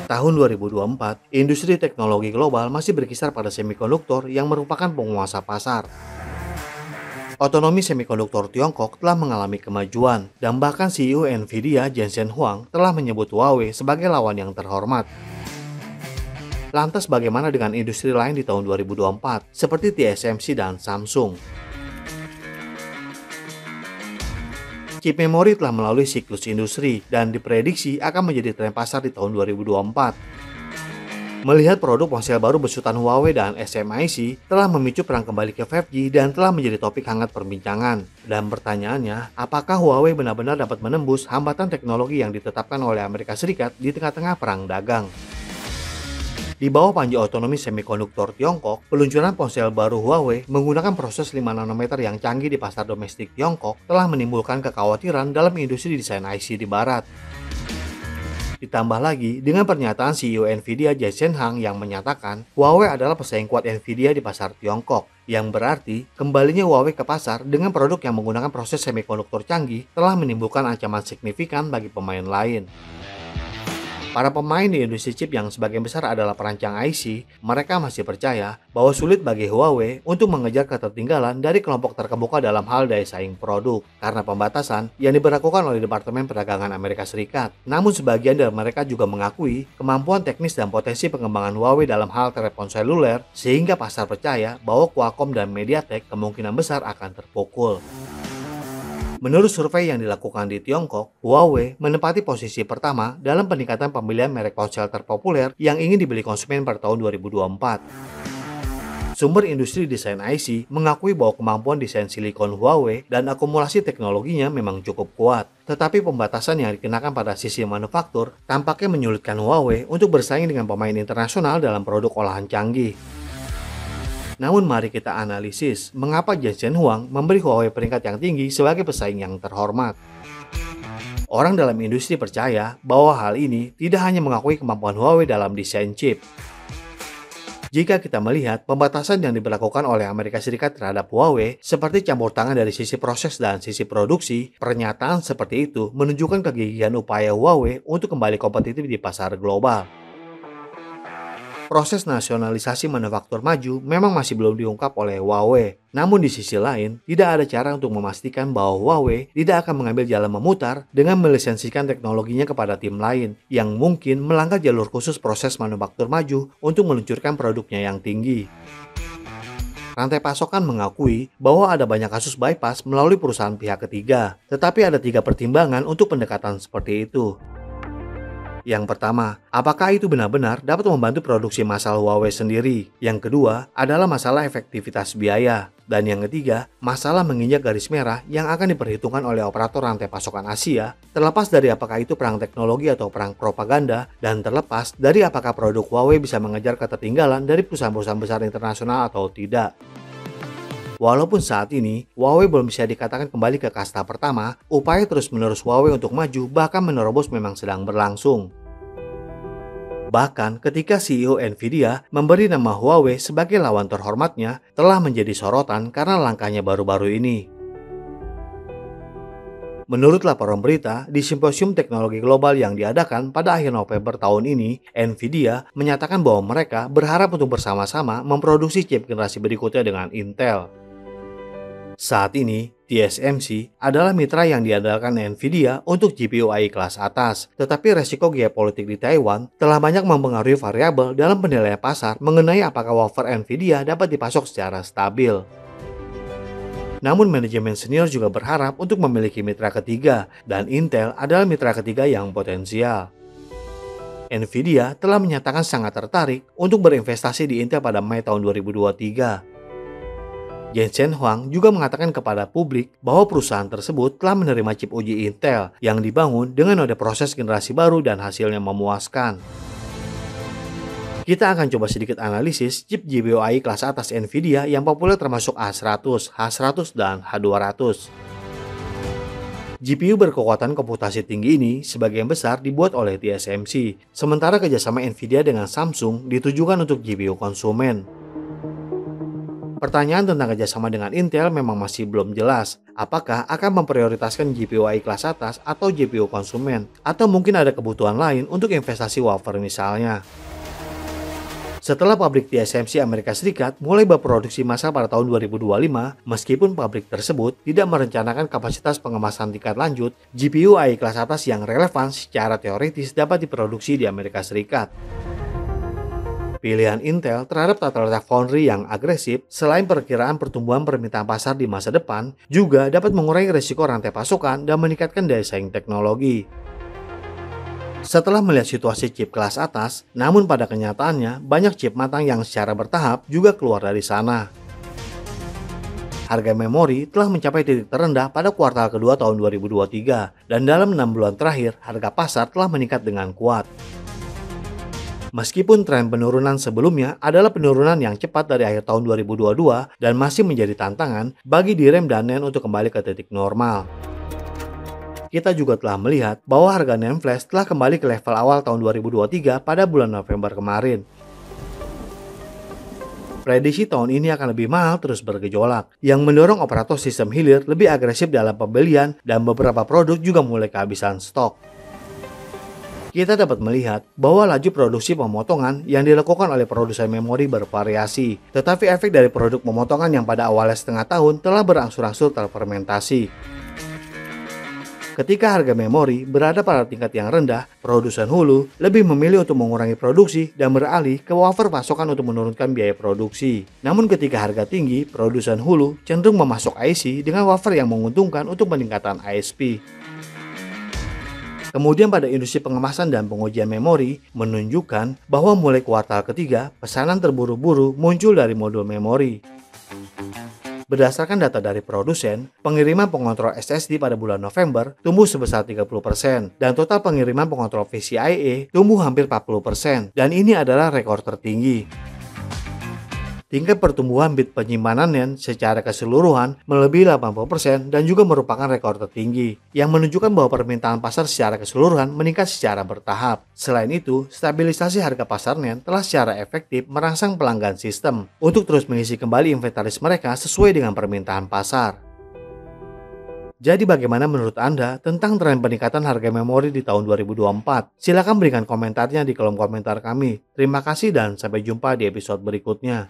Tahun 2024, industri teknologi global masih berkisar pada semikonduktor yang merupakan penguasa pasar. Otonomi semikonduktor Tiongkok telah mengalami kemajuan, dan bahkan CEO Nvidia Jensen Huang telah menyebut Huawei sebagai lawan yang terhormat. Lantas bagaimana dengan industri lain di tahun 2024, seperti TSMC dan Samsung? Chip memori telah melalui siklus industri dan diprediksi akan menjadi tren pasar di tahun 2024. Melihat produk ponsel baru besutan Huawei dan SMIC telah memicu perang kembali ke 5G dan telah menjadi topik hangat perbincangan. Dan pertanyaannya, apakah Huawei benar-benar dapat menembus hambatan teknologi yang ditetapkan oleh Amerika Serikat di tengah-tengah perang dagang? Di bawah panji otonomi semikonduktor Tiongkok, peluncuran ponsel baru Huawei menggunakan proses 5 nanometer yang canggih di pasar domestik Tiongkok telah menimbulkan kekhawatiran dalam industri desain IC di barat. Ditambah lagi dengan pernyataan CEO Nvidia Jensen Huang yang menyatakan Huawei adalah pesaing kuat Nvidia di pasar Tiongkok, yang berarti kembalinya Huawei ke pasar dengan produk yang menggunakan proses semikonduktor canggih telah menimbulkan ancaman signifikan bagi pemain lain. Para pemain di industri chip yang sebagian besar adalah perancang IC, mereka masih percaya bahwa sulit bagi Huawei untuk mengejar ketertinggalan dari kelompok terkemuka dalam hal daya saing produk karena pembatasan yang diberlakukan oleh Departemen Perdagangan Amerika Serikat. Namun sebagian dari mereka juga mengakui kemampuan teknis dan potensi pengembangan Huawei dalam hal telepon seluler sehingga pasar percaya bahwa Qualcomm dan MediaTek kemungkinan besar akan terpukul. Menurut survei yang dilakukan di Tiongkok, Huawei menempati posisi pertama dalam peningkatan pembelian merek ponsel terpopuler yang ingin dibeli konsumen pada tahun 2024. Sumber industri desain IC mengakui bahwa kemampuan desain silikon Huawei dan akumulasi teknologinya memang cukup kuat. Tetapi pembatasan yang dikenakan pada sisi manufaktur tampaknya menyulitkan Huawei untuk bersaing dengan pemain internasional dalam produk olahan canggih. Namun mari kita analisis mengapa Jensen Huang memberi Huawei peringkat yang tinggi sebagai pesaing yang terhormat. Orang dalam industri percaya bahwa hal ini tidak hanya mengakui kemampuan Huawei dalam desain chip. Jika kita melihat pembatasan yang diberlakukan oleh Amerika Serikat terhadap Huawei seperti campur tangan dari sisi proses dan sisi produksi, pernyataan seperti itu menunjukkan kegigihan upaya Huawei untuk kembali kompetitif di pasar global. Proses nasionalisasi manufaktur maju memang masih belum diungkap oleh Huawei. Namun di sisi lain, tidak ada cara untuk memastikan bahwa Huawei tidak akan mengambil jalan memutar dengan melisensikan teknologinya kepada tim lain yang mungkin melangkah jalur khusus proses manufaktur maju untuk meluncurkan produknya yang tinggi. Rantai pasokan mengakui bahwa ada banyak kasus bypass melalui perusahaan pihak ketiga, tetapi ada 3 pertimbangan untuk pendekatan seperti itu. Yang pertama, apakah itu benar-benar dapat membantu produksi massal Huawei sendiri? Yang kedua adalah masalah efektivitas biaya. Dan yang ketiga, masalah menginjak garis merah yang akan diperhitungkan oleh operator rantai pasokan Asia, terlepas dari apakah itu perang teknologi atau perang propaganda, dan terlepas dari apakah produk Huawei bisa mengejar ketertinggalan dari perusahaan-perusahaan besar internasional atau tidak. Walaupun saat ini, Huawei belum bisa dikatakan kembali ke kasta pertama, upaya terus-menerus Huawei untuk maju bahkan menerobos memang sedang berlangsung. Bahkan ketika CEO Nvidia memberi nama Huawei sebagai lawan terhormatnya telah menjadi sorotan karena langkahnya baru-baru ini. Menurut laporan berita, di simposium teknologi global yang diadakan pada akhir November tahun ini, Nvidia menyatakan bahwa mereka berharap untuk bersama-sama memproduksi chip generasi berikutnya dengan Intel. Saat ini, TSMC adalah mitra yang diandalkan Nvidia untuk GPU AI kelas atas, tetapi resiko geopolitik di Taiwan telah banyak mempengaruhi variabel dalam penilaian pasar mengenai apakah wafer Nvidia dapat dipasok secara stabil. Namun manajemen senior juga berharap untuk memiliki mitra ketiga, dan Intel adalah mitra ketiga yang potensial. Nvidia telah menyatakan sangat tertarik untuk berinvestasi di Intel pada Mei tahun 2023. Jensen Huang juga mengatakan kepada publik bahwa perusahaan tersebut telah menerima chip uji Intel yang dibangun dengan node proses generasi baru dan hasilnya memuaskan. Kita akan coba sedikit analisis chip GPU AI kelas atas Nvidia yang populer termasuk A100, H100, dan H200. GPU berkekuatan komputasi tinggi ini sebagian besar dibuat oleh TSMC, sementara kerjasama Nvidia dengan Samsung ditujukan untuk GPU konsumen. Pertanyaan tentang kerjasama dengan Intel memang masih belum jelas. Apakah akan memprioritaskan GPU AI kelas atas atau GPU konsumen? Atau mungkin ada kebutuhan lain untuk investasi wafer misalnya? Setelah pabrik TSMC Amerika Serikat mulai berproduksi massal pada tahun 2025, meskipun pabrik tersebut tidak merencanakan kapasitas pengemasan tingkat lanjut, GPU AI kelas atas yang relevan secara teoritis dapat diproduksi di Amerika Serikat. Pilihan Intel terhadap tata letak foundry yang agresif, selain perkiraan pertumbuhan permintaan pasar di masa depan, juga dapat mengurangi risiko rantai pasokan dan meningkatkan daya saing teknologi. Setelah melihat situasi chip kelas atas, namun pada kenyataannya banyak chip matang yang secara bertahap juga keluar dari sana. Harga memori telah mencapai titik terendah pada kuartal kedua tahun 2023 dan dalam 6 bulan terakhir harga pasar telah meningkat dengan kuat. Meskipun tren penurunan sebelumnya adalah penurunan yang cepat dari akhir tahun 2022 dan masih menjadi tantangan bagi DRAM dan NAND untuk kembali ke titik normal. Kita juga telah melihat bahwa harga NAND flash telah kembali ke level awal tahun 2023 pada bulan November kemarin. Prediksi tahun ini akan lebih mahal terus bergejolak, yang mendorong operator sistem hilir lebih agresif dalam pembelian dan beberapa produk juga mulai kehabisan stok. Kita dapat melihat bahwa laju produksi pemotongan yang dilakukan oleh produsen memori bervariasi, tetapi efek dari produk pemotongan yang pada awalnya setengah tahun telah berangsur-angsur terfermentasi. Ketika harga memori berada pada tingkat yang rendah, produsen hulu lebih memilih untuk mengurangi produksi dan beralih ke wafer pasokan untuk menurunkan biaya produksi. Namun ketika harga tinggi, produsen hulu cenderung memasok IC dengan wafer yang menguntungkan untuk peningkatan ASP. Kemudian pada industri pengemasan dan pengujian memori menunjukkan bahwa mulai kuartal ketiga, pesanan terburu-buru muncul dari modul memori. Berdasarkan data dari produsen, pengiriman pengontrol SSD pada bulan November tumbuh sebesar 30% dan total pengiriman pengontrol PCIe tumbuh hampir 40% dan ini adalah rekor tertinggi. Tingkat pertumbuhan bit penyimpanan NAND secara keseluruhan melebihi 80% dan juga merupakan rekor tertinggi, yang menunjukkan bahwa permintaan pasar secara keseluruhan meningkat secara bertahap. Selain itu, stabilisasi harga pasar NAND telah secara efektif merangsang pelanggan sistem untuk terus mengisi kembali inventaris mereka sesuai dengan permintaan pasar. Jadi bagaimana menurut Anda tentang tren peningkatan harga memori di tahun 2024? Silakan berikan komentarnya di kolom komentar kami. Terima kasih dan sampai jumpa di episode berikutnya.